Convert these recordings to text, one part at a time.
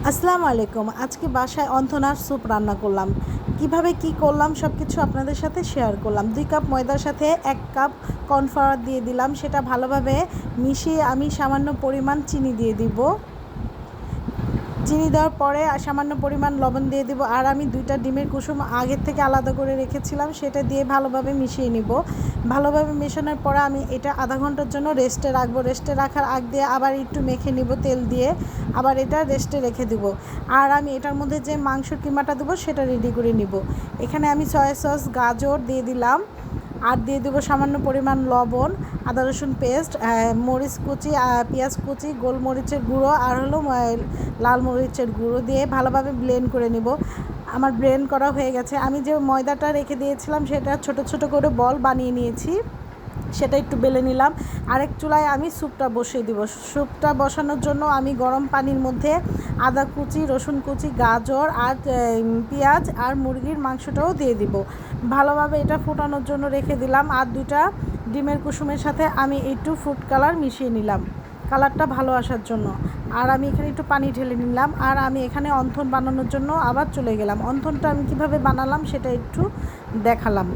আসসালামু আলাইকুম। আজকে বাসায় অন্থনার স্যুপ রান্না করলাম। কিভাবে কি করলাম সব কিছু আপনাদের সাথে শেয়ার করলাম। 2 কাপ ময়দার সাথে 1 কাপ কর্নফ্লাওয়ার দিয়ে দিলাম। সেটা ভালোভাবে মিশিয়ে আমি সামান্য পরিমাণ চিনি দিয়ে দিব। চিনি দেওয়ার পরে সামান্য পরিমাণ লবণ দিয়ে দিব। আর আমি 2টা ডিমের কুসুম আগের থেকে আলাদা করে রেখেছিলাম, সেটা দিয়ে ভালোভাবে মিশিয়ে নিব। ভালোভাবে মেশানোর পরে আমি এটা আধা ঘন্টার জন্য রেস্টে রাখবো। রেস্টে রাখার আগ দিয়ে আবার একটু মেখে নিব তেল দিয়ে, আবার এটা রেস্টে রেখে দিব। আর আমি এটার মধ্যে যে মাংসের কিমাটা দেবো সেটা রেডি করে নিব। এখানে আমি সয়া সস, গাজর দিয়ে দিলাম, আর দিয়ে দেবো সামান্য পরিমাণ লবণ, আদা রসুন পেস্ট, মরিচ কুচি, পেঁয়াজ কুচি, গোলমরিচের গুঁড়ো আর হলো লাল মরিচের গুঁড়ো দিয়ে ভালোভাবে ব্লেন্ড করে নিব। আমার ব্লেন্ড করা হয়ে গেছে। আমি যে ময়দাটা রেখে দিয়েছিলাম সেটা ছোট ছোট করে বল বানিয়ে নিয়েছি, সেটা একটু বেলে নিলাম। আরেক চুলায় আমি স্যুপটা বসিয়ে দিব। স্যুপটা বসানোর জন্য আমি গরম পানির মধ্যে আদা কুচি, রসুন কুচি, গাজর আর পেঁয়াজ আর মুরগির মাংসটাও দিয়ে দিব। ভালোভাবে এটা ফোটানোর জন্য রেখে দিলাম। আর 2টা ডিমের কুসুমের সাথে আমি একটু ফুড কালার মিশিয়ে নিলাম, কালারটা ভালো আসার জন্য। আর আমি এখানে একটু পানি ঢেলে নিলাম। আর আমি এখানে অন্থন বানানোর জন্য আবার চলে গেলাম। অন্থনটা আমি কীভাবে বানালাম সেটা একটু দেখালাম।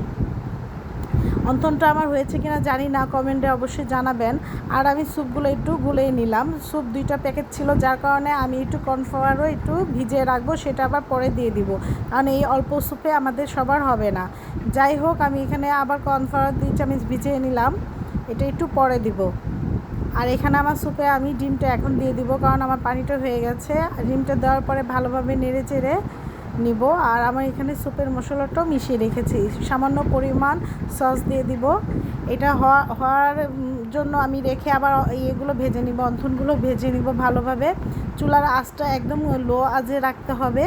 অন্থনটা আমার হয়েছে কিনা জানি না, কমেন্টে অবশ্যই জানাবেন। আর আমি স্যুপগুলো একটু গুলিয়ে নিলাম। স্যুপ 2টা প্যাকেট ছিল, যার কারণে আমি একটু কর্নফ্লাওয়ারও একটু ভিজিয়ে রাখবো, সেটা আবার পরে দিয়ে দিব, কারণ এই অল্প স্যুপে আমাদের সবার হবে না। যাই হোক, আমি এখানে আবার কর্নফ্লাওয়ার 2 চামচ ভিজিয়ে নিলাম, এটা একটু পরে দিব। আর এখানে আমার স্যুপে আমি ডিমটা এখন দিয়ে দিব, কারণ আমার পানিটা হয়ে গেছে। ডিমটা দেওয়ার পরে ভালোভাবে নেড়ে চেড়ে নিব। আর আমার এখানে স্যুপের মশলাটাও মিশিয়ে রেখেছি, সামান্য পরিমাণ সস দিয়ে দিব। এটা হওয়ার জন্য আমি রেখে আবার এগুলো ভেজে নিব, অন্থনগুলো ভেজে নিব ভালোভাবে। চুলার আঁচটা একদম লো আঁচে রাখতে হবে,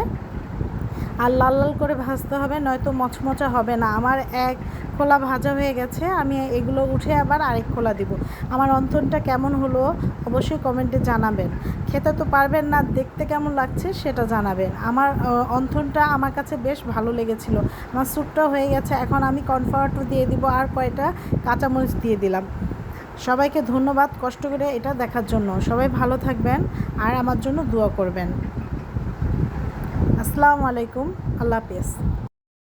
আর লাল লাল করে ভাজতে হবে, নয়তো মচমচা হবে না। আমার এক খোলা ভাজা হয়ে গেছে, আমি এগুলো উঠে আবার আরেক খোলা দিব। আমার অন্থনটা কেমন হলো অবশ্যই কমেন্টে জানাবেন। খেতে তো পারবেন না, দেখতে কেমন লাগছে সেটা জানাবেন। আমার অন্থনটা আমার কাছে বেশ ভালো লেগেছিল। আমার স্যুপটাও হয়ে গেছে, এখন আমি কর্নফ্লাওয়ারটা দিয়ে দিব আর কয়টা কাঁচামরিচ দিয়ে দিলাম। সবাইকে ধন্যবাদ কষ্ট করে এটা দেখার জন্য। সবাই ভালো থাকবেন আর আমার জন্য দোয়া করবেন। আসসালামু আলাইকুম, আল্লাহ হাফেজ।